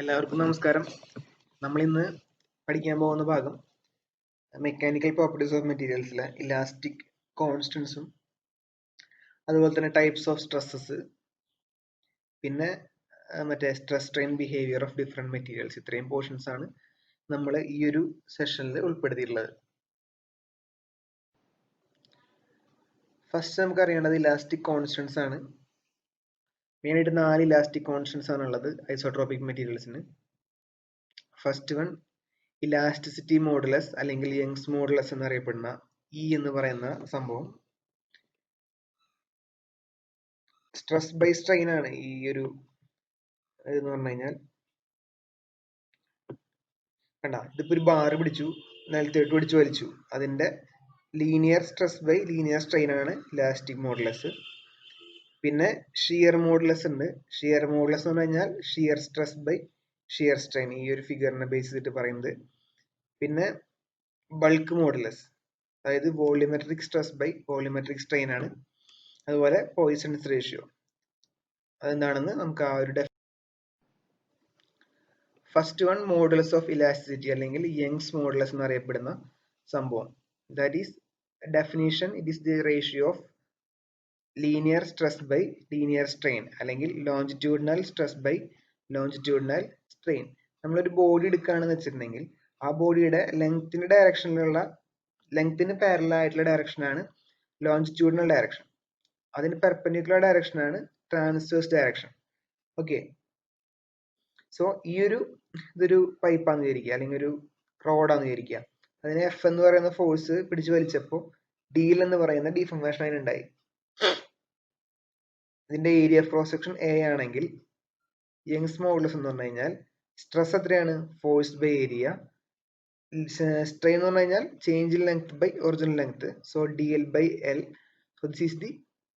എല്ലാവർക്കും നമസ്കാരം. നമ്മൾ ഇന്ന് പഠിക്കാൻ പോകുന്ന ഭാഗം മെക്കാനിക്കൽ പ്രോപ്പർട്ടീസ് ഓഫ് മെറ്റീരിയൽസിലെ ഇലാസ്റ്റിക് കോൺസ്റ്റൻസും അതുപോലെ തന്നെ ടൈപ്സ് ഓഫ് സ്ട്രെസ്സസ്, പിന്നെ മറ്റേ stress strain behaviour of different materials, ഇത്രയും പോർഷൻസ് ആണ് നമ്മൾ ഈ ഒരു സെഷനിൽ ഉൾപ്പെടുത്തിയിട്ടുള്ളത്. ഫസ്റ്റ് നമുക്ക് അറിയേണ്ടത് ഇലാസ്റ്റിക് കോൺസ്റ്റൻസ് ആണ്. മെയിനായിട്ട് 4 ഇലാസ്റ്റിക് കോൺസ്റ്റൻസ് ആണുള്ളത് ഐസോട്രോപിക് മെറ്റീരിയൽസിന്. ഫസ്റ്റ് വൺ ഇലാസ്റ്റിസിറ്റി മോഡുലസ് അല്ലെങ്കിൽ യങ്സ് മോഡുലസ് എന്നറിയപ്പെടുന്ന ഇ എന്ന് പറയുന്ന സംഭവം. സ്ട്രെസ് ബൈ സ്ട്രെയിൻ ആണ് ഈ ഒരു എന്ന് പറഞ്ഞു കഴിഞ്ഞാൽ. കണ്ട, ഇതിപ്പോ ഒരു ബാർ പിടിച്ചു, നിലത്തോട്ട് പിടിച്ചു വലിച്ചു, അതിന്റെ linear stress by linear strain ആണ് ഇലാസ്റ്റിക് മോഡുലസ്. പിന്നെ ഷിയർ മോഡുലസ് ഉണ്ട്. ഷിയർ മോഡുലസ് എന്ന് പറഞ്ഞു കഴിഞ്ഞാൽ shear stress by shear strain, ഈ ഒരു ഫിഗറിനെ ബേസ് ചെയ്തിട്ട് പറയുന്നത്. പിന്നെ ബൾക്ക് മോഡുലസ്, അതായത് volumetric stress by volumetric strain ആണ്. അതുപോലെ പോയിസൺസ് റേഷ്യോ അതെന്താണെന്ന് നമുക്ക് ആ ഒരു first one modulus of elasticity അല്ലെങ്കിൽ യങ്സ് മോഡുലസ് എന്നറിയപ്പെടുന്ന സംഭവം. That is definition, it is the ratio of linear stress by linear strain അല്ലെങ്കിൽ longitudinal stress by longitudinal strain. നമ്മളൊരു ബോഡി എടുക്കുകയാണെന്ന് വെച്ചിട്ടുണ്ടെങ്കിൽ ആ ബോഡിയുടെ ലെങ്ത്തിന്റെ ഡയറക്ഷനിലുള്ള ലെങ്ത്തിന് പാരലൽ ആയിട്ടുള്ള ഡയറക്ഷനാണ് ലോഞ്ചിറ്റ്യൂഡിനൽ ഡയറക്ഷൻ. അതിന് പെർപെൻഡിക്കുലർ ഡയറക്ഷൻ ആണ് ട്രാൻസ്വേഴ്സ് ഡയറക്ഷൻ. ഓക്കെ, സോ ഈ ഒരു ഇതൊരു പൈപ്പാന്ന് വിചാരിക്കുക, അല്ലെങ്കിൽ ഒരു റോഡാന്ന് വിചാരിക്കുക. അതിന് എഫ് എന്ന് പറയുന്ന ഫോഴ്സ് പിടിച്ചു വലിച്ചപ്പോൾ ഡീൽ എന്ന് പറയുന്ന ഡീഫോർമേഷൻ അതിനുണ്ടായി. ഇതിന്റെ area of cross section A ആണെങ്കിൽ യങ്സ് മോഡുലസ് എന്ന് പറഞ്ഞു കഴിഞ്ഞാൽ സ്ട്രെസ് എത്രയാണ്? Force by area. സ്ട്രെയിൻ എന്ന് പറഞ്ഞു കഴിഞ്ഞാൽ change in length by original length. So dl by l. So this is the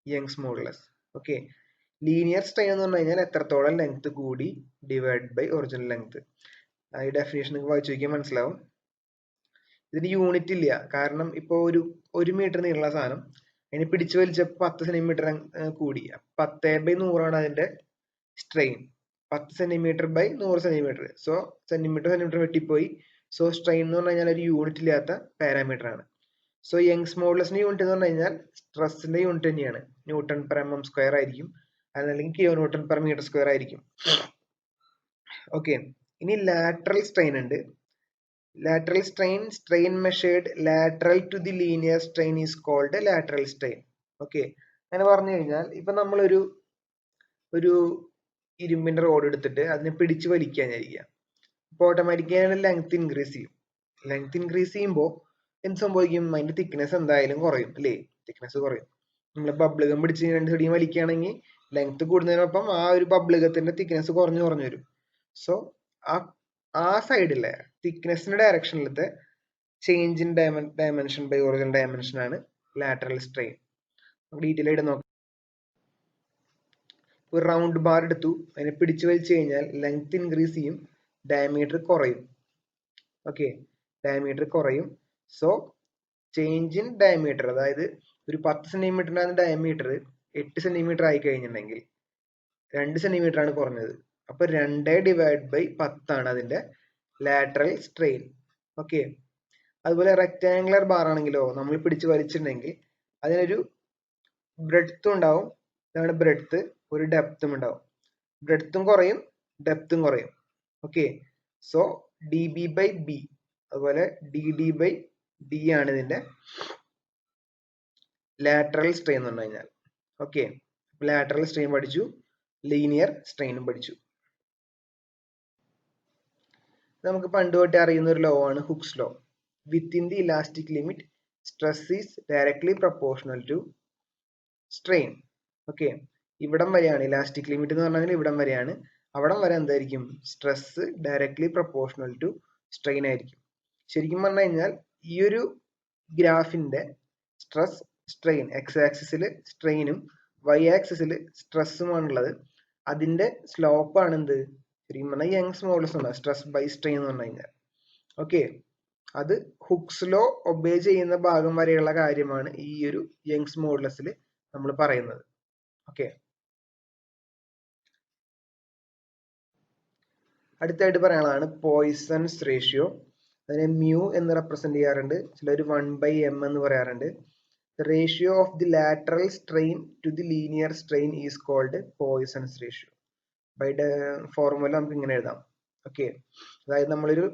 Young's modulus. Okay, linear strain എന്ന് പറഞ്ഞു കഴിഞ്ഞാൽ എത്രത്തോളം ലെങ്ത് കൂടി ഡിവൈഡ് ബൈ ഒറിജിനൽ ലെങ്ത്. ഈ ഡെഫിനേഷൻ നിങ്ങൾക്ക് വായിച്ചു നോക്കിയാൽ മനസ്സിലാവും. ഇതിന് യൂണിറ്റ് ഇല്ല, കാരണം ഇപ്പോൾ ഒരു മീറ്റർ നീളമുള്ള സാധനം അതിനെ പിടിച്ചു വലിച്ചപ്പോൾ 10 സെന്റിമീറ്റർ കൂടി. 10/100 അതിന്റെ strain. 10 centimetre by 100 centimetre. So centimetre വെട്ടിപ്പോയി. സോ സ്ട്രെയിൻ എന്ന് പറഞ്ഞു കഴിഞ്ഞാൽ ഒരു യൂണിറ്റ് ഇല്ലാത്ത പാരാമീറ്റർ ആണ്. സോ യങ്സ് മോഡുലസിന്റെ യൂണിറ്റ് എന്ന് പറഞ്ഞു കഴിഞ്ഞാൽ സ്ട്രെസ്സിന്റെ യൂണിറ്റ് തന്നെയാണ്. ന്യൂട്ടൺ പെർ mm സ്ക്വയർ ആയിരിക്കും, അല്ലെങ്കിൽ kilo newton per metre square ആയിരിക്കും. ഓക്കെ, ഇനി ലാറ്ററൽ സ്ട്രെയിൻ ഉണ്ട്. Lateral strain, strain measured lateral to the linear strain is called lateral strain. Okay, അങ്ങനെ പറഞ്ഞു കഴിഞ്ഞാൽ ഇപ്പൊ നമ്മളൊരു ഇരുമ്പിന്റെ റോഡ് എടുത്തിട്ട് അതിനെ പിടിച്ചു വലിക്കാനിരിക്കുക. അപ്പോൾ ഓട്ടോമാറ്റിക്കായി ലെങ്ത് ഇൻക്രീസ് ചെയ്യും. ലെങ്ത് ഇൻക്രീസ് ചെയ്യുമ്പോൾ എന്ത് സംഭവിക്കും? അതിന്റെ തിക്നെസ് എന്തായാലും കുറയും, അല്ലേ? തിക്നെസ് കുറയും. നമ്മൾ ബബ്ലിഗം പിടിച്ച് 2 സൈഡിൽ വലിക്കുകയാണെങ്കിൽ ലെങ്ത് കൂടുന്നതിനൊപ്പം ആ ഒരു ബബ്ലിഗത്തിന്റെ തിക്നെസ് കുറഞ്ഞു വരും. സോ ആ സൈഡിലെ തിക്നെസിന്റെ ഡയറക്ഷനിലത്തെ change in dimension by original dimension ആണ് ലാറ്ററൽ സ്ട്രെയിൻ. ഡീറ്റെയിൽ ആയിട്ട് നോക്കാം. ഒരു റൗണ്ട് ബാർ എടുത്തു, അതിനെ പിടിച്ചു വലിച്ചു കഴിഞ്ഞാൽ ലെങ്ത് ഇൻക്രീസ് ചെയ്യും, ഡയമീറ്റർ കുറയും. ഓക്കെ, ഡയമീറ്റർ കുറയും. സോ ചേഞ്ച് ഇൻ ഡയമീറ്റർ, അതായത് ഒരു 10 സെന്റിമീറ്ററിന്റെ ഡയമീറ്റർ 8 സെന്റിമീറ്റർ ആയി കഴിഞ്ഞിട്ടുണ്ടെങ്കിൽ 2 സെന്റിമീറ്റർ ആണ് കുറഞ്ഞത്. അപ്പൊ 2/10 ആണ് അതിന്റെ ലാറ്ററൽ സ്ട്രെയിൻ. ഓക്കെ, അതുപോലെ റെക്ടാങ്കുലർ ബാർ ആണെങ്കിലോ നമ്മൾ പിടിച്ച് വലിച്ചിട്ടുണ്ടെങ്കിൽ അതിനൊരു ബ്രെഡ്ത്തും ഉണ്ടാവും. ഇതാണ് ബ്രെഡ്ത്ത്. ഒരു ഡെപ്തും ഉണ്ടാവും. ബ്രെഡ്ത്തും കുറയും, ഡെപ്തും കുറയും. ഓക്കെ, സോ dB/b അതുപോലെ dd/d ആണ് ഇതിന്റെ ലാറ്ററൽ സ്ട്രെയിൻ എന്ന് പറഞ്ഞു കഴിഞ്ഞാൽ. ഓക്കെ, ലാറ്ററൽ സ്ട്രെയിൻ പഠിച്ചു, ലീനിയർ സ്ട്രെയിനും പഠിച്ചു. നമുക്ക് പണ്ട് തൊട്ടേ അറിയുന്ന ഒരു ലോ ആണ് Hooke's law. Within the elastic limit stress is directly proportional to strain. Okay, ഇവിടം വരെയാണ് ഇലാസ്റ്റിക് ലിമിറ്റ് എന്ന് പറഞ്ഞാൽ ഇവിടം വരെയാണ്. അവിടം വരെ എന്തായിരിക്കും? Stress directly proportional to strain ആയിരിക്കും. ശരിക്കും പറഞ്ഞു കഴിഞ്ഞാൽ ഈ ഒരു ഗ്രാഫിന്റെ സ്ട്രെസ് സ്ട്രെയിൻ എക്സ് ആക്സിസിൽ സ്ട്രെയിനും വൈ ആക്സിസിൽ സ്ട്രെസ്സുമാണുള്ളത്. അതിന്റെ സ്ലോപ്പ് ആണ് എന്ത്? ശരിക്കും പറഞ്ഞാൽ യങ്സ് മോഡുലസ് ഉണ്ട്, സ്ട്രെസ് ബൈ സ്ട്രെയിൻ എന്ന് പറഞ്ഞു കഴിഞ്ഞാൽ. ഓക്കെ, അത് ഹുക്സ് ലോ ഒബേ ചെയ്യുന്ന ഭാഗം വരെയുള്ള കാര്യമാണ് ഈ ഒരു യങ്സ് മോഡുലസിൽ നമ്മൾ പറയുന്നത്. ഓക്കെ, അടുത്തായിട്ട് പറയാനുള്ളതാണ് പോയിസൺസ് റേഷ്യോ. അതിനെ മ്യൂ എന്ന് റെപ്രസെന്റ് ചെയ്യാറുണ്ട്, ചിലർ 1/m എന്ന് പറയാറുണ്ട്. The ratio of the lateral strain to the linear strain is called Poisson's ratio. By the formula നമുക്ക് ഇങ്ങനെ എഴുതാം. ഓക്കെ, അതായത് നമ്മളൊരു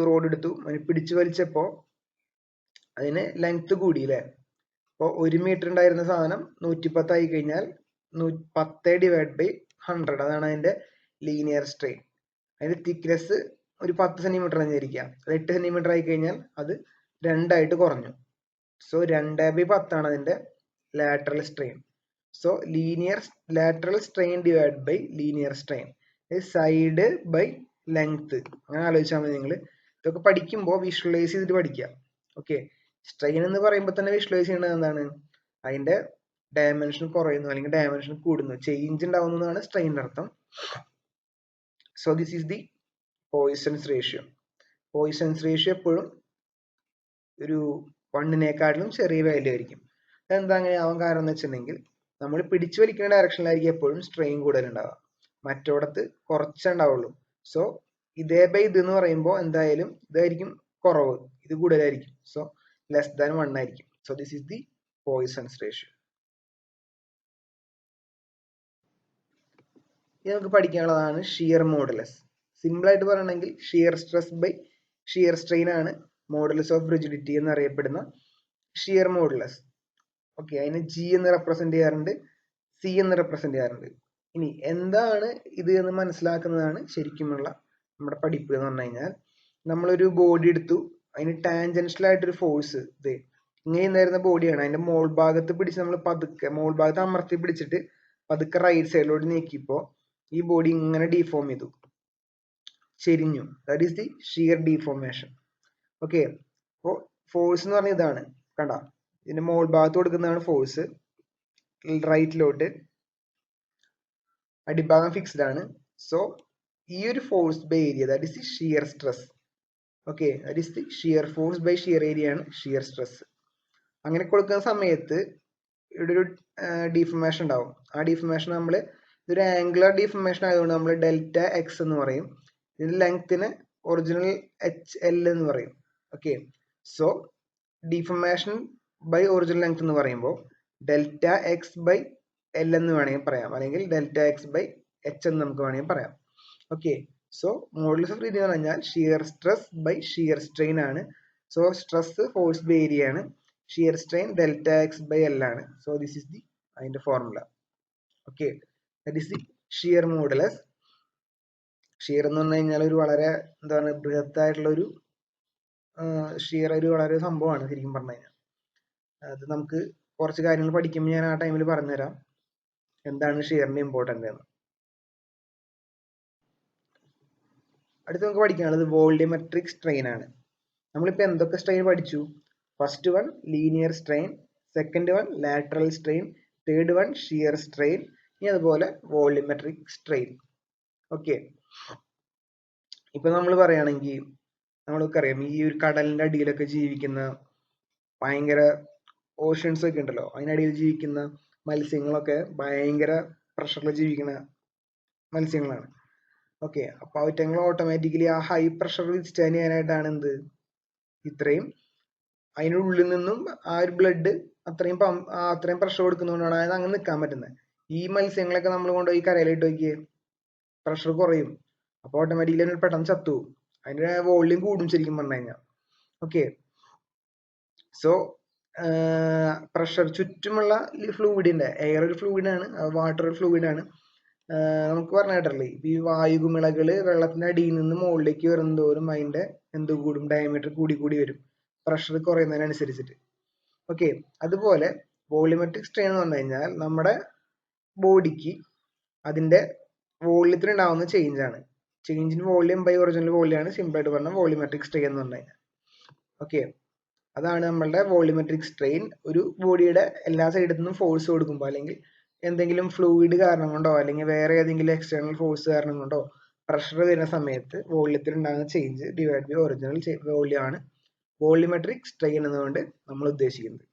റോഡ് എടുത്തു, അതിന് പിടിച്ചു വലിച്ചപ്പോൾ അതിന് ലെങ്ത് കൂടി അല്ലേ. അപ്പോൾ 1 മീറ്റർ ഉണ്ടായിരുന്ന സാധനം 110 ആയി കഴിഞ്ഞാൽ 10/100, അതാണ് അതിന്റെ ലീനിയർ സ്ട്രെയിൻ. അതിന്റെ തിക്നെസ് ഒരു 10 സെന്റിമീറ്റർ എന്ന് വിചാരിക്കുക. അത് 8 സെന്റിമീറ്റർ ആയി കഴിഞ്ഞാൽ അത് 2 കുറഞ്ഞു. സോ 2/10 ആണ് അതിന്റെ lateral strain. So lateral strain divide by linear strain, side by length. അങ്ങനെ ആലോചിച്ചാൽ മതി. നിങ്ങൾ ഇതൊക്കെ പഠിക്കുമ്പോൾ വിഷ്വലൈസ് ചെയ്തിട്ട് പഠിക്കുക. ഓക്കെ, സ്ട്രെയിൻ എന്ന് പറയുമ്പോൾ തന്നെ വിഷ്വലൈസ് ചെയ്യുന്നത് എന്താണ്, അതിന്റെ ഡയമെൻഷൻ കുറയുന്നു അല്ലെങ്കിൽ ഡയമെൻഷൻ കൂടുന്നു, ചേഞ്ച് ഉണ്ടാവുന്നതാണ് സ്ട്രെയിനിന്റെ അർത്ഥം. So this is the Poisson's ratio. Poisons ratio എപ്പോഴും ഒരു 1നേക്കാട്ടിലും ചെറിയ വാല്യൂ ആയിരിക്കും. അതെന്താ അങ്ങനെ ആവാൻ കാരണം എന്ന് വെച്ചിട്ടുണ്ടെങ്കിൽ, നമ്മൾ പിടിച്ചു വലിക്കുന്ന ഡയറക്ഷനിലായിരിക്കും എപ്പോഴും സ്ട്രെയിൻ കൂടുതലുണ്ടാവുക, മറ്റോടത്ത് കുറച്ചുണ്ടാവുള്ളൂ. സോ ഇതേ ബൈ ഇത് എന്ന് പറയുമ്പോൾ എന്തായാലും ഇതായിരിക്കും കുറവ്, ഇത് കൂടുതലായിരിക്കും. സോ ലെസ് ദാൻ 1 ആയിരിക്കും. So this is the Poisson's ratio. ഇത് നമുക്ക് പഠിക്കാനുള്ളതാണ് ഷിയർ മോഡുലസ്. സിമ്പിൾ ആയിട്ട് പറയണമെങ്കിൽ shear stress by shear strain ആണ് മോഡുലസ് ഓഫ് റിജിഡിറ്റി എന്നറിയപ്പെടുന്ന ഷിയർ മോഡുലസ്. ഓക്കെ, അതിന് ജി എന്ന് റെപ്രസെന്റ് ചെയ്യാറുണ്ട്, സി എന്ന് റെപ്രസെന്റ് ചെയ്യാറുണ്ട്. ഇനി എന്താണ് ഇത് എന്ന് മനസ്സിലാക്കുന്നതാണ് ശരിക്കുമുള്ള നമ്മുടെ പഠിപ്പ് എന്ന് പറഞ്ഞു കഴിഞ്ഞാൽ, നമ്മളൊരു ബോഡി എടുത്തു, അതിന് ടാൻജൻഷ്യൽ ആയിട്ടൊരു ഫോഴ്സ്, ഇത് ഇങ്ങനെ നേരുന്ന ബോഡിയാണ്, അതിന്റെ മോൾ ഭാഗത്ത് പിടിച്ച് നമ്മൾ പതുക്കെ മോൾ ഭാഗത്ത് അമർത്തി പിടിച്ചിട്ട് പതുക്കെ റൈറ്റ് സൈഡിലോട്ട് നീക്കിയപ്പോൾ ഈ ബോഡി ഇങ്ങനെ ഡീഫോം ചെയ്തു, ചെരിഞ്ഞു. That is the shear deformation. Okay, അപ്പോൾ ഫോഴ്സ് എന്ന് പറഞ്ഞാൽ ഇതാണ്, കണ്ട, ഇതിന്റെ മോൾ ഭാഗത്ത് കൊടുക്കുന്നതാണ് ഫോഴ്സ്, റൈറ്റിലോട്ട്, അടിഭാഗം ഫിക്സ്ഡ് ആണ്. സോ ഈ ഒരു force by area, that is the shear stress. Okay, that is the shear force by shear area ആണ് ഷിയർ സ്ട്രെസ്. അങ്ങനെ കൊടുക്കുന്ന സമയത്ത് ഇവിടെ ഒരു ഡീഫോർമേഷൻ ഉണ്ടാവും. ആ ഡീഫോർമേഷൻ നമ്മൾ ഇതൊരു ആംഗുലർ ഡീഫോർമേഷൻ ആയതുകൊണ്ട് നമ്മൾ ഡെൽറ്റ എക്സ് എന്ന് പറയും. ഇതിന്റെ ലെങ്ത്തിന് ഒറിജിനൽ HL എന്ന് പറയും. Okay, so deformation by original length എന്ന് പറയുമ്പോൾ ഡെൽറ്റ എക്സ് ബൈ എൽ എന്ന് വേണമെങ്കിൽ പറയാം, അല്ലെങ്കിൽ ഡെൽറ്റ എക്സ് ബൈ എച്ച് എന്ന് നമുക്ക് വേണമെങ്കിൽ പറയാം. ഓക്കെ, സോ മോഡുലസ് ഓഫ് രീതി എന്ന് പറഞ്ഞാൽ shear stress by shear strain ആണ്. So stress force by area ആണ്, shear strain delta X by L ആണ്. സോ ദിസ് ഈസ് ദി അതിന്റെ formula. Okay, that is the shear modulus. Shear എന്ന് പറഞ്ഞു കഴിഞ്ഞാൽ ഒരു വളരെ എന്താണ് ബൃഹത്തായിട്ടുള്ള ഒരു ഷിയർ, ഒരു വളരെ സംഭവമാണ് ശരിക്കും പറഞ്ഞു കഴിഞ്ഞാൽ. അത് നമുക്ക് കുറച്ച് കാര്യങ്ങൾ പഠിക്കുമ്പോൾ ഞാൻ ആ ടൈമിൽ പറഞ്ഞുതരാം എന്താണ് ഷിയറിന്റെ ഇമ്പോർട്ടൻ്റ് എന്ന്. അടുത്ത് നമുക്ക് പഠിക്കാനുള്ളത് വോളിയമെട്രിക് സ്ട്രെയിൻ ആണ്. നമ്മളിപ്പോൾ എന്തൊക്കെ സ്ട്രെയിൻ പഠിച്ചു? First one linear strain, second one lateral strain, third one shear strain, ഇനി അതുപോലെ വോളിയമെട്രിക് സ്ട്രെയിൻ. ഓക്കെ, ഇപ്പൊ നമ്മൾ പറയുകയാണെങ്കിൽ നമ്മൾക്ക് അറിയാം, ഈ ഒരു കടലിന്റെ അടിയിലൊക്കെ ജീവിക്കുന്ന ഭയങ്കര ഓഷ്യൻസ് ഒക്കെ ഉണ്ടല്ലോ, അതിനടിയിൽ ജീവിക്കുന്ന മത്സ്യങ്ങളൊക്കെ ഭയങ്കര പ്രഷറിൽ ജീവിക്കുന്ന മത്സ്യങ്ങളാണ്. ഓക്കെ, അപ്പൊ അവറ്റങ്ങൾ ഓട്ടോമാറ്റിക്കലി ആ ഹൈ പ്രഷർ വിത്ത്സ്റ്റാൻഡ് ചെയ്യാനായിട്ടാണ് എന്ത്, ഇത്രയും അതിനുള്ളിൽ നിന്നും ആ ഒരു ബ്ലഡ് അത്രയും പ്രഷർ കൊടുക്കുന്നതുകൊണ്ടാണ് അത് അങ്ങനെ നിൽക്കാൻ പറ്റുന്നത്. ഈ മത്സ്യങ്ങളൊക്കെ നമ്മൾ കൊണ്ടുപോയി കരയിലിട്ട് നോക്കിയേ, പ്രഷർ കുറയും, അപ്പൊ ഓട്ടോമാറ്റിക്കലി പെട്ടെന്ന് ചത്തുപോകും, അതിന്റെ വോള്യൂം കൂടും ശരിക്കും പറഞ്ഞു കഴിഞ്ഞാൽ. ഓക്കെ, സോ പ്രഷർ ചുറ്റുമുള്ള ഫ്ലൂയിഡിന്റെ, എയർ ഒരു ഫ്ലൂയിഡാണ്, വാട്ടർ ഒരു ഫ്ലൂയിഡാണ്. നമുക്ക് പറഞ്ഞു കേട്ടല്ലേ, ഈ വായുകുമിളകള് വെള്ളത്തിന്റെ അടിയിൽ നിന്ന് മുകളിലേക്ക് വരുന്നതോറും അതിന്റെ എന്ത് കൂടും, ഡയമീറ്റർ കൂടി കൂടി വരും പ്രഷർ കുറയുന്നതിനനുസരിച്ചിട്ട്. ഓക്കെ, അതുപോലെ വോളിയമെട്രിക് സ്ട്രെയിൻ എന്ന് പറഞ്ഞു കഴിഞ്ഞാൽ നമ്മുടെ ബോഡിക്ക് അതിന്റെ വോള്യത്തിൽ ഉണ്ടാവുന്ന ചേഞ്ച് ആണ്. Change in volume by original volume ആണ് സിമ്പിൾ ആയിട്ട് പറഞ്ഞാൽ വോളിയമെട്രിക് സ്ട്രെയിൻ എന്ന് പറഞ്ഞു കഴിഞ്ഞാൽ. ഓക്കെ, അതാണ് നമ്മളുടെ വോളിയമെട്രിക് സ്ട്രെയിൻ. ഒരു ബോഡിയുടെ എല്ലാ സൈഡിൽ നിന്നും ഫോഴ്സ് കൊടുക്കുമ്പോൾ, അല്ലെങ്കിൽ എന്തെങ്കിലും ഫ്ലൂയിഡ് കാരണം കൊണ്ടോ അല്ലെങ്കിൽ വേറെ ഏതെങ്കിലും എക്സ്റ്റേണൽ ഫോഴ്സ് കാരണം കൊണ്ടോ പ്രഷർ വരുന്ന സമയത്ത് വോള്യത്തിൽ ഉണ്ടാകുന്ന change divide by original volume ആണ് വോളിയമെട്രിക് സ്ട്രെയിൻ എന്നുകൊണ്ട് നമ്മൾ ഉദ്ദേശിക്കുന്നത്.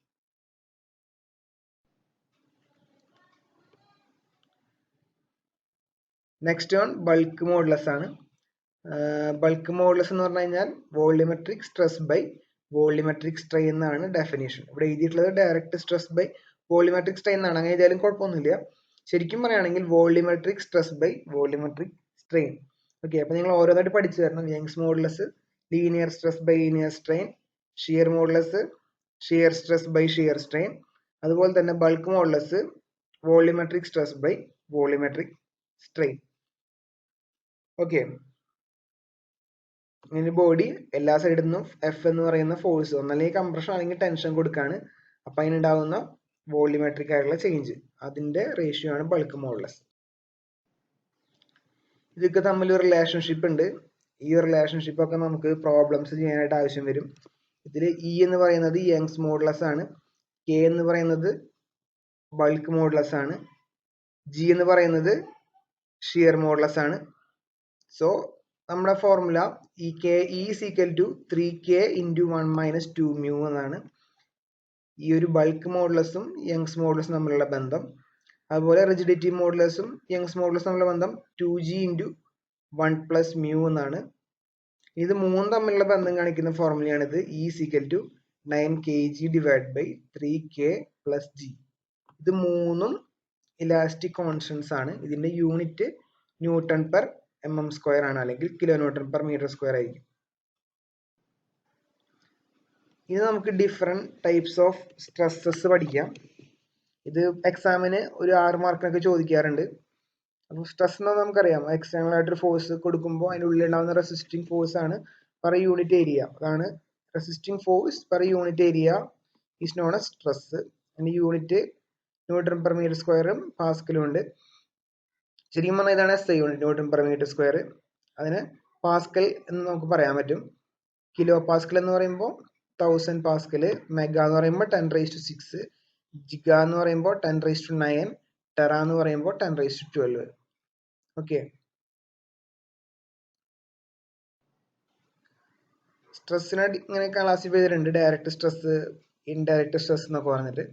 നെക്സ്റ്റ് വൺ ബൾക്ക് മോഡുലസ് ആണ്. ബൾക്ക് മോഡുലസ് എന്ന് പറഞ്ഞു കഴിഞ്ഞാൽ volumetric stress by volumetric strain എന്നാണ് ഡെഫിനേഷൻ. ഇവിടെ എഴുതിയിട്ടുള്ളത് direct stress by volumetric strain എന്നാണ്. അങ്ങനെ എഴുതിയാലും കുഴപ്പമൊന്നുമില്ല. ശരിക്കും പറയുകയാണെങ്കിൽ volumetric stress by volumetric strain. Okay, അപ്പൊ നിങ്ങൾ ഓരോന്നായിട്ട് പഠിച്ചു തരണം. Young's modulus, linear stress by linear strain, shear modulus, shear stress by shear strain, അതുപോലെ തന്നെ bulk modulus, volumetric stress by volumetric strain. Okay, ഇങ്ങനെ ബോഡി എല്ലാ സൈഡിൽ നിന്നും എഫ് എന്ന് പറയുന്ന ഫോഴ്സ് ഒന്നല്ലെങ്കിൽ കംപ്രഷൻ അല്ലെങ്കിൽ ടെൻഷൻ കൊടുക്കാണ്. അപ്പൊ അതിനുണ്ടാവുന്ന വോള്യൂമെട്രിക് ആയിട്ടുള്ള ചേഞ്ച്, അതിന്റെ റേഷ്യോ ആണ് ബൾക്ക് മോഡുലസ്. ഇതൊക്കെ തമ്മിൽ ഒരു റിലേഷൻഷിപ്പ് ഉണ്ട്. ഈ റിലേഷൻഷിപ്പ് ഒക്കെ നമുക്ക് പ്രോബ്ലംസ് ചെയ്യാനായിട്ട് ആവശ്യം വരും. ഇതിൽ ഇ എന്ന് പറയുന്നത് യങ്സ് മോഡുലസ് ആണ്, കെ എന്ന് പറയുന്നത് ബൾക്ക് മോഡുലസ് ആണ്, ജി എന്ന് പറയുന്നത് ഷിയർ മോഡുലസ് ആണ്. സോ നമ്മുടെ formula E is equal to 3K into 1 minus 2 mu എന്നാണ്. ഈ ഒരു ബൾക്ക് മോഡുലസും യങ്സ് മോഡുലസും തമ്മിലുള്ള ബന്ധം. അതുപോലെ റിജിഡിറ്റി മോഡുലസും യങ്സ് മോഡുലസും തമ്മിലുള്ള ബന്ധം 2G into 1 plus mu എന്നാണ്. ഇത് മൂന്നും തമ്മിലുള്ള ബന്ധം കാണിക്കുന്ന ഫോർമുലയാണിത്. E is equal to 9 kg divided by 3K plus G. ഇത് മൂന്നും ഇലാസ്റ്റിക് കോൺസ്റ്റൻസ് ആണ്. ഇതിന്റെ യൂണിറ്റ് ന്യൂട്ടൺ പെർ mm² ആണ്, അല്ലെങ്കിൽ കിലോ ന്യൂട്ടൺ പെർ മീറ്റർ² ആയിരിക്കും. ഇത് നമുക്ക് ഡിഫറെന്റ് ടൈപ്സ് ഓഫ് സ്ട്രെസ്സസ് പഠിക്കാം. ഇത് എക്സാമിന് ഒരു 6 മാർക്കിനൊക്കെ ചോദിക്കാറുണ്ട്. അപ്പോൾ സ്ട്രെസ് എന്ന് നമുക്കറിയാം, എക്സ്റ്റേണൽ ആയിട്ടൊരു ഫോഴ്സ് കൊടുക്കുമ്പോൾ അതിൻ്റെ ഉള്ളിൽ ഉണ്ടാകുന്ന റെസിസ്റ്റിംഗ് ഫോഴ്സ് ആണ് പെർ യൂണിറ്റ് ഏരിയ. അതാണ് resisting force per unit area is known as stress. അതിന്റെ യൂണിറ്റ് ന്യൂട്ടൺ പെർ മീറ്റർ² പാസ്കലും ഉണ്ട്. ശരിക്കും പറഞ്ഞാൽ ഇതാണ് SI യൂണിറ്റ്, ന്യൂട്ടൺ പെർ മീറ്റർ². അതിന് പാസ്കൽ എന്ന് നമുക്ക് പറയാൻ പറ്റും. കിലോ പാസ്കൽ എന്ന് പറയുമ്പോൾ 1000 പാസ്കൽ, മെഗാ എന്ന് പറയുമ്പോൾ 10⁻⁶, ജിഗ എന്ന് പറയുമ്പോൾ 10�9, ടെറ എന്ന് പറയുമ്പോൾ 10�12. ഓക്കെ, സ്ട്രെസ്സിനെ ഇങ്ങനെ ക്ലാസിഫൈ ചെയ്തിട്ടുണ്ട്. ഡയറക്റ്റ് സ്ട്രെസ്, ഇൻഡയറക്റ്റ് സ്ട്രെസ് എന്നൊക്കെ പറഞ്ഞിട്ട്.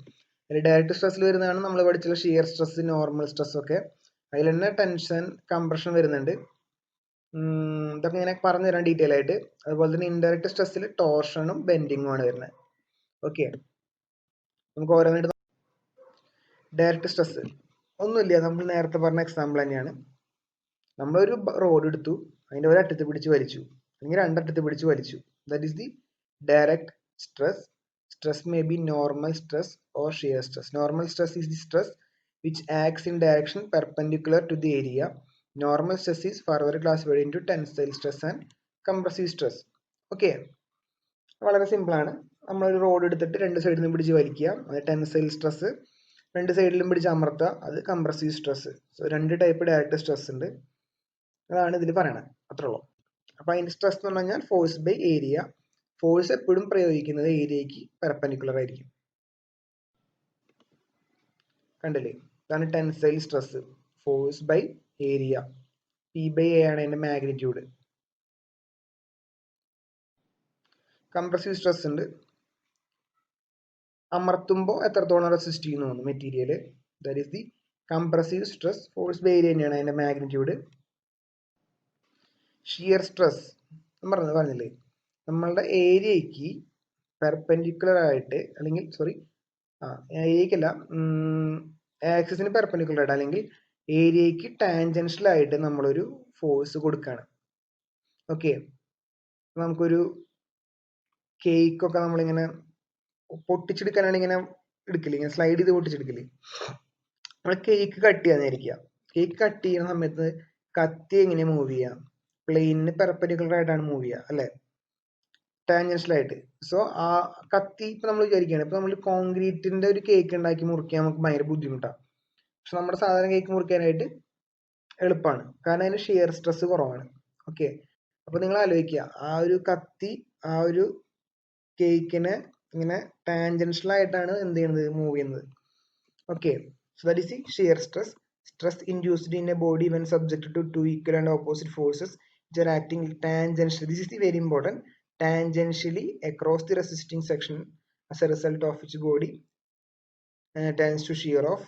ഡയറക്റ്റ് സ്ട്രെസ്സിൽ വരുന്നതാണ് നമ്മൾ പഠിച്ചുള്ള ഷിയർ സ്ട്രെസ്, നോർമൽ സ്ട്രെസ് ഒക്കെ. അതിൽ തന്നെ ടെൻഷൻ, കംപ്രഷൻ വരുന്നുണ്ട്. ഇതൊക്കെ ഇങ്ങനെ പറഞ്ഞു തരാം ഡീറ്റെയിൽ ആയിട്ട്. അതുപോലെ തന്നെ ഇൻഡയറക്റ്റ് സ്ട്രെസ്സിൽ ടോർഷനും ബെൻഡിങ്ങും ആണ് വരുന്നത്. ഓക്കെ, നമുക്ക് ഓരോന്നായിട്ട്. ഡയറക്റ്റ് സ്ട്രെസ് ഒന്നുമില്ല, നമ്മൾ നേരത്തെ പറഞ്ഞ എക്സാമ്പിൾ തന്നെയാണ്. നമ്മളൊരു റോഡ് എടുത്തു, അതിന്റെ ഒരറ്റത്ത് പിടിച്ച് വലിച്ചു, അല്ലെങ്കിൽ രണ്ടറ്റത്ത് പിടിച്ച് വലിച്ചു. That is the direct stress. Stress may be normal stress or shear stress. Normal stress is the stress which acts in direction perpendicular to the area. Normal stress is further classified into tensile stress and compressive stress. Okay, വളരെ simple ആണ്. നമ്മളൊരു road എടുത്തിട്ട് രണ്ട് സൈഡിൽ നിന്ന് പിടിച്ച് വലിക്കുക, അത് ടെൻസൈൽ സ്ട്രെസ്. രണ്ട് സൈഡിലും പിടിച്ച് അമർത്തുക, അത് കംപ്രസീവ് സ്ട്രെസ്. സോ രണ്ട് ടൈപ്പ് ഡയറക്റ്റ് സ്ട്രെസ് ഉണ്ട്. അതാണ് ഇതിൽ പറയണത്, അത്രേ ഉള്ളൂ. അപ്പൊ അതിന്റെ സ്ട്രെസ് എന്ന് പറഞ്ഞു കഴിഞ്ഞാൽ ഫോഴ്സ് ബൈ ഏരിയ. ഫോഴ്സ് എപ്പോഴും പ്രയോഗിക്കുന്നത് ഏരിയക്ക് പെർപെൻഡിക്കുലർ ആയിരിക്കും. കണ്ടില്ലേ, ഇതാണ് tensile stress, force by area. P/A ആണ് അതിന്റെ മാഗ്നിറ്റ്യൂഡ്. കംപ്രസീവ് സ്ട്രെസ് ഉണ്ട്, അമർത്തുമ്പോൾ എത്രത്തോളം റെസിസ്റ്റ് ചെയ്യുന്നു material. That is the compressive stress. Force by area തന്നെയാണ് അതിന്റെ മാഗ്നിറ്റ്യൂഡ്. ഷിയർ സ്ട്രെസ് പറഞ്ഞില്ലേ, നമ്മളുടെ ഏരിയക്ക് പെർപെൻഡിക്കുലർ ആയിട്ട്, അല്ലെങ്കിൽ ഏരിയക്കല്ല, ആക്സിസിന് പെർപെൻഡിക്കുലർ ആയിട്ട് അല്ലെങ്കിൽ ഏരിയക്ക് ടാൻജൻഷ്യൽ ആയിട്ട് നമ്മളൊരു ഫോഴ്സ് കൊടുക്കുകയാണ്. ഓക്കെ, നമുക്കൊരു കേക്കൊക്കെ നമ്മളിങ്ങനെ പൊട്ടിച്ചെടുക്കാനാണ് ഇങ്ങനെ എടുക്കില്ലേ, ഇങ്ങനെ സ്ലൈഡ് ചെയ്ത് പൊട്ടിച്ചെടുക്കില്ലേ. നമ്മൾ കേക്ക് കട്ട് ചെയ്യാന്നിരിക്കുക. കേക്ക് കട്ട് ചെയ്യുന്ന സമയത്ത് കത്തി എങ്ങനെ മൂവ് ചെയ്യാം? പ്ലെയിനിന് പെർപെൻഡിക്കുലർ ആയിട്ടാണ് മൂവ് ചെയ്യുക, അല്ലെ? ടാൻജൻഷ്യൽ ആയിട്ട്. സോ ആ കത്തി ഇപ്പൊ നമ്മൾ വിചാരിക്കുകയാണ്, ഇപ്പൊ നമ്മൾ കോൺക്രീറ്റിന്റെ ഒരു കേക്ക് ഉണ്ടാക്കി മുറിക്കാൻ നമുക്ക് ഭയങ്കര ബുദ്ധിമുട്ടാണ്. പക്ഷെ നമ്മുടെ സാധാരണ കേക്ക് മുറിക്കാനായിട്ട് എളുപ്പമാണ്, കാരണം അതിന് ഷിയർ സ്ട്രെസ് കുറവാണ്. ഓക്കെ, അപ്പൊ നിങ്ങൾ ആലോചിക്കുക, ആ ഒരു കത്തി ആ ഒരു കേക്കിനെ ഇങ്ങനെ ടാൻജൻഷ്യൽ ആയിട്ടാണ് എന്ത് ചെയ്യുന്നത്, മൂവ് ചെയ്യുന്നത്. Okay, so that is the shear stress. Stress induced in a body when subjected to two equal and opposite forces which are acting tangentially. This is the very important. Tangentially across the resisting section, as a result of which body tends to shear off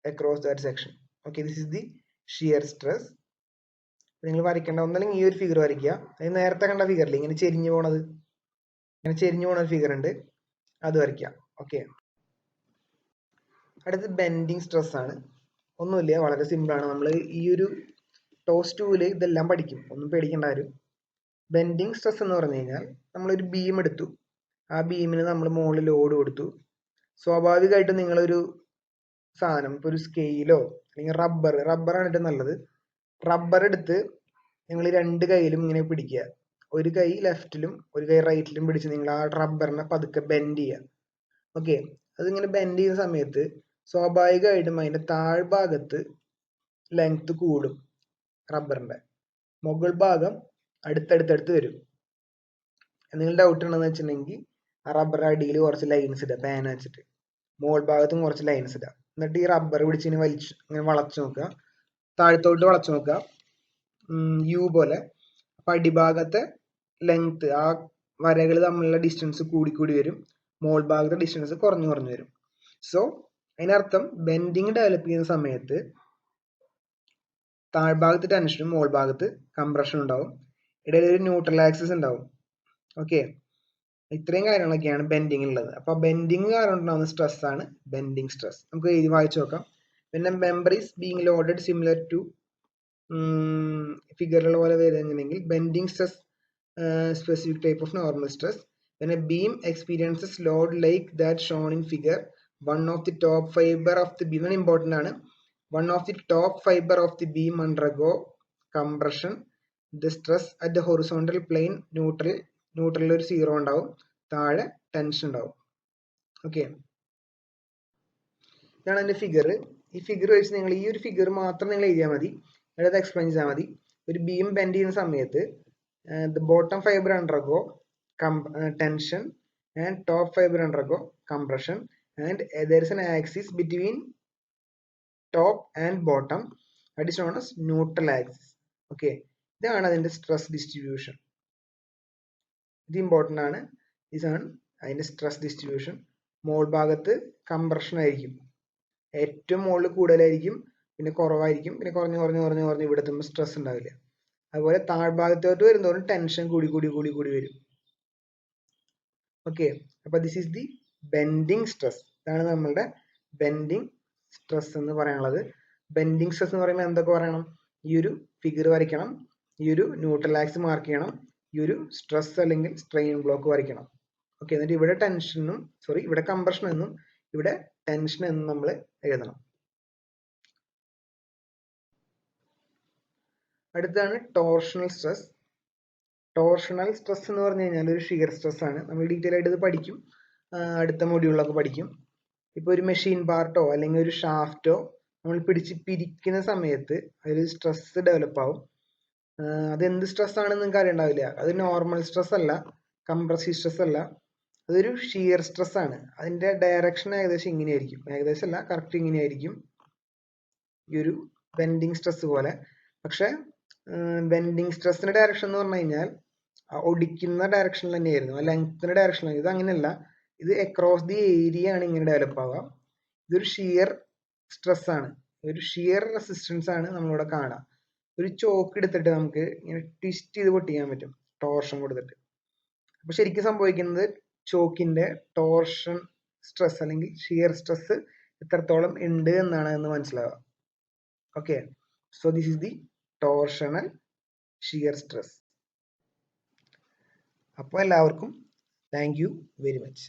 across that section. Okay, this is the shear stress. നിങ്ങൾ വരയ്ക്കേണ്ട ഒന്നല്ലെങ്കിൽ ഈ ഒരു figure വരയ്ക്കുക. അത് നേരത്തെ കണ്ട ഫിഗറിൽ ഇങ്ങനെ ചെരിഞ്ഞു പോണത്, ഇങ്ങനെ ചെരിഞ്ഞു പോണ ഒരു ഫിഗർ ഉണ്ട്, അത് വരയ്ക്കുക. ഓക്കെ. അടുത്ത് ബെൻഡിങ് സ്ട്രെസ് ആണ്. ഒന്നുമില്ല, വളരെ സിമ്പിൾ ആണ്. നമ്മൾ ഈ ഒരു ടോസ് 2-ൽ ഇതെല്ലാം പഠിക്കും, ഒന്നും പേടിക്കേണ്ട ആരും. ബെൻഡിങ് സ്ട്രെസ് എന്ന് പറഞ്ഞു കഴിഞ്ഞാൽ നമ്മളൊരു ബീം എടുത്തു, ആ ബീമിന് നമ്മൾ മുകളിൽ ലോഡ് കൊടുത്തു. സ്വാഭാവികമായിട്ടും നിങ്ങളൊരു സാധനം, ഇപ്പോൾ ഒരു സ്കെയിലോ അല്ലെങ്കിൽ റബ്ബറാണ് ഏറ്റവും നല്ലത്. റബ്ബർ എടുത്ത് നിങ്ങൾ രണ്ട് കൈയിലും ഇങ്ങനെ പിടിക്കുക. ഒരു കൈ ലെഫ്റ്റിലും ഒരു കൈ റൈറ്റിലും പിടിച്ച് നിങ്ങൾ ആ റബ്ബറിനെ പതുക്കെ ബെൻഡ് ചെയ്യുക. ഓക്കെ. അതിങ്ങനെ ബെൻഡ് ചെയ്യുന്ന സമയത്ത് സ്വാഭാവികമായിട്ടും അതിന്റെ താഴ്ഭാഗത്ത് ലെങ്ത് കൂടും, റബ്ബറിന്റെ മുകൾ ഭാഗം അടുത്തടുത്തടുത്ത് വരും. എന്തെങ്കിലും ഡൗട്ട് ഉണ്ടെന്ന് വെച്ചിട്ടുണ്ടെങ്കിൽ ആ റബ്ബറിന്റെ അടിയിൽ കുറച്ച് ലൈൻസ് ഇടുക, പേന വെച്ചിട്ട് മുകൾ ഭാഗത്തും കുറച്ച് ലൈൻസ് ഇടുക. എന്നിട്ട് ഈ റബ്ബർ പിടിച്ച് ഇങ്ങനെ വളച്ചു നോക്കുക, താഴത്തോട്ട് വളച്ചു നോക്കുക, യു പോലെ. അപ്പൊ അടിഭാഗത്തെ ലെങ്ത്, ആ വരകൾ തമ്മിലുള്ള ഡിസ്റ്റൻസ് കൂടി വരും, മുകൾ ഭാഗത്തെ ഡിസ്റ്റൻസ് കുറഞ്ഞു വരും. സോ അതിനർത്ഥം ബെൻഡിങ് ഡെവലപ്പ് ചെയ്യുന്ന സമയത്ത് താഴ്ഭാഗത്ത് ടെൻഷനും മുകൾ ഭാഗത്ത് കംപ്രഷനും ഉണ്ടാവും, ഇടയിൽ ഒരു ന്യൂട്രൽ ആക്സിസ് ഉണ്ടാവും. ഓക്കെ. ഇത്രയും കാര്യങ്ങളൊക്കെയാണ് ബെൻഡിങ് ഉള്ളത്. അപ്പൊ ബെൻഡിങ് കാരണം ഉണ്ടാകുന്ന സ്ട്രെസ് ആണ് ബെൻഡിങ് സ്ട്രെസ്. നമുക്ക് എഴുതി വായിച്ചു നോക്കാം. പിന്നെ member is being loaded similar to ഫിഗറുകൾ പോലെ വരുന്നെങ്കിൽ bending stress specific type of normal stress. When a beam experiences load like that shown in figure, one of the top fiber of the beam, important ആണ്, one of the top fiber of the beam undergo compression. The stress at the horizontal plane ന്യൂട്രലിൽ ഒരു zero ഉണ്ടാവും, താഴെ tension ഉണ്ടാവും. Okay. ഇതാണ് അതിന്റെ figure. ഈ figure വെച്ച് നിങ്ങൾ ഈ ഒരു ഫിഗർ മാത്രം നിങ്ങൾ എഴുതിയാൽ മതി, അതായത് എക്സ്പ്ലെയിൻ ചെയ്താൽ മതി. ഒരു ബീം ബെൻഡ് ചെയ്യുന്ന സമയത്ത് the bottom fiber undergo tension and top fiber undergo compression, and there is an axis between top and bottom that is known as neutral axis. Okay, ഇതാണ് അതിന്റെ സ്ട്രെസ് ഡിസ്ട്രിബ്യൂഷൻ. ഇത് important ആണ്. ഇതാണ് അതിന്റെ stress distribution. മുകൾ ഭാഗത്ത് compression ആയിരിക്കും, ഏറ്റവും മുകളിൽ കൂടുതലായിരിക്കും, പിന്നെ കുറവായിരിക്കും, പിന്നെ കുറഞ്ഞ് ഇവിടെ എത്തുമ്പോൾ സ്ട്രെസ് ഉണ്ടാവില്ല. അതുപോലെ താഴ്ഭാഗത്തോട്ട് വരുന്നതോറും ടെൻഷൻ കൂടി വരും. ഓക്കെ. അപ്പൊ this is the bending stress. ഇതാണ് നമ്മളുടെ ബെൻഡിങ് സ്ട്രെസ് എന്ന് പറയാനുള്ളത്. ബെൻഡിങ് സ്ട്രെസ് എന്ന് പറയുമ്പോൾ എന്തൊക്കെ പറയണം? ഈ ഒരു ഫിഗർ വരയ്ക്കണം, ഈ ഒരു ന്യൂട്രൽ ആക്സിസ് മാർക്ക് ചെയ്യണം, ഈ ഒരു സ്ട്രെസ് അല്ലെങ്കിൽ സ്ട്രെയിൻ ബ്ലോക്ക് വരയ്ക്കണം. ഓക്കെ. എന്നിട്ട് ഇവിടെ കംപ്രഷൻ എന്നും ഇവിടെ ടെൻഷൻ എന്നും നമ്മൾ എഴുതണം. അടുത്താണ് ടോർഷണൽ സ്ട്രെസ്. ടോർഷണൽ സ്ട്രെസ് എന്ന് പറഞ്ഞു കഴിഞ്ഞാൽ ഒരു ഷിയർ സ്ട്രെസ് ആണ്. നമ്മൾ ഡീറ്റെയിൽ ആയിട്ട് ഇത് പഠിക്കും, അടുത്ത മൊഡ്യൂളിലൊക്കെ പഠിക്കും. ഇപ്പൊ ഒരു മെഷീൻ പാർട്ടോ അല്ലെങ്കിൽ ഒരു ഷാഫ്റ്റോ നമ്മൾ പിടിച്ച് പിരിക്കുന്ന സമയത്ത് അതിൽ സ്ട്രെസ് ഡെവലപ്പ് ആവും. അതെന്ത് സ്ട്രെസ് ആണെന്ന് നിങ്ങൾക്ക് അറിയണ്ടാവില്ല. അത് നോർമൽ സ്ട്രെസ് അല്ല, കംപ്രസീവ് സ്ട്രെസ് അല്ല, അതൊരു ഷിയർ സ്ട്രെസ് ആണ്. അതിന്റെ ഡയറക്ഷൻ ഏകദേശം ഇങ്ങനെയായിരിക്കും, ഏകദേശം അല്ല, കറക്റ്റ് ഇങ്ങനെയായിരിക്കും, ഈ ഒരു ബെൻഡിങ് സ്ട്രെസ് പോലെ. പക്ഷെ ബെൻഡിങ് സ്ട്രെസ്സിന്റെ ഡയറക്ഷൻ എന്ന് പറഞ്ഞു കഴിഞ്ഞാൽ ഒടിക്കുന്ന ഡയറക്ഷനിൽ തന്നെയായിരുന്നു, ലെങ്ത്തിന്റെ ഡയറക്ഷനിൽ. ഇത് അങ്ങനെയല്ല, ഇത് അക്രോസ് ദി ഏരിയ ആണ് ഇങ്ങനെ ഡെവലപ്പ് ആവുക. ഇതൊരു ഷിയർ സ്ട്രെസ് ആണ്, ഒരു ഷിയർ റെസിസ്റ്റൻസ് ആണ് നമ്മളിവിടെ കാണാം. ഒരു ചോക്ക് എടുത്തിട്ട് നമുക്ക് ഇങ്ങനെ ട്വിസ്റ്റ് ചെയ്ത് പൊട്ടിക്കാൻ പറ്റും, ടോർഷൻ കൊടുത്തിട്ട്. അപ്പൊ ശരിക്കും സംഭവിക്കുന്നത് ചോക്കിന്റെ ടോർഷൻ സ്ട്രെസ് അല്ലെങ്കിൽ ഷിയർ സ്ട്രെസ് എത്രത്തോളം ഉണ്ട് എന്നാണ് എന്ന് മനസ്സിലാവുക. Okay. So this is the torsional shear stress. അപ്പോൾ എല്ലാവർക്കും താങ്ക് യു വെരി മച്ച്.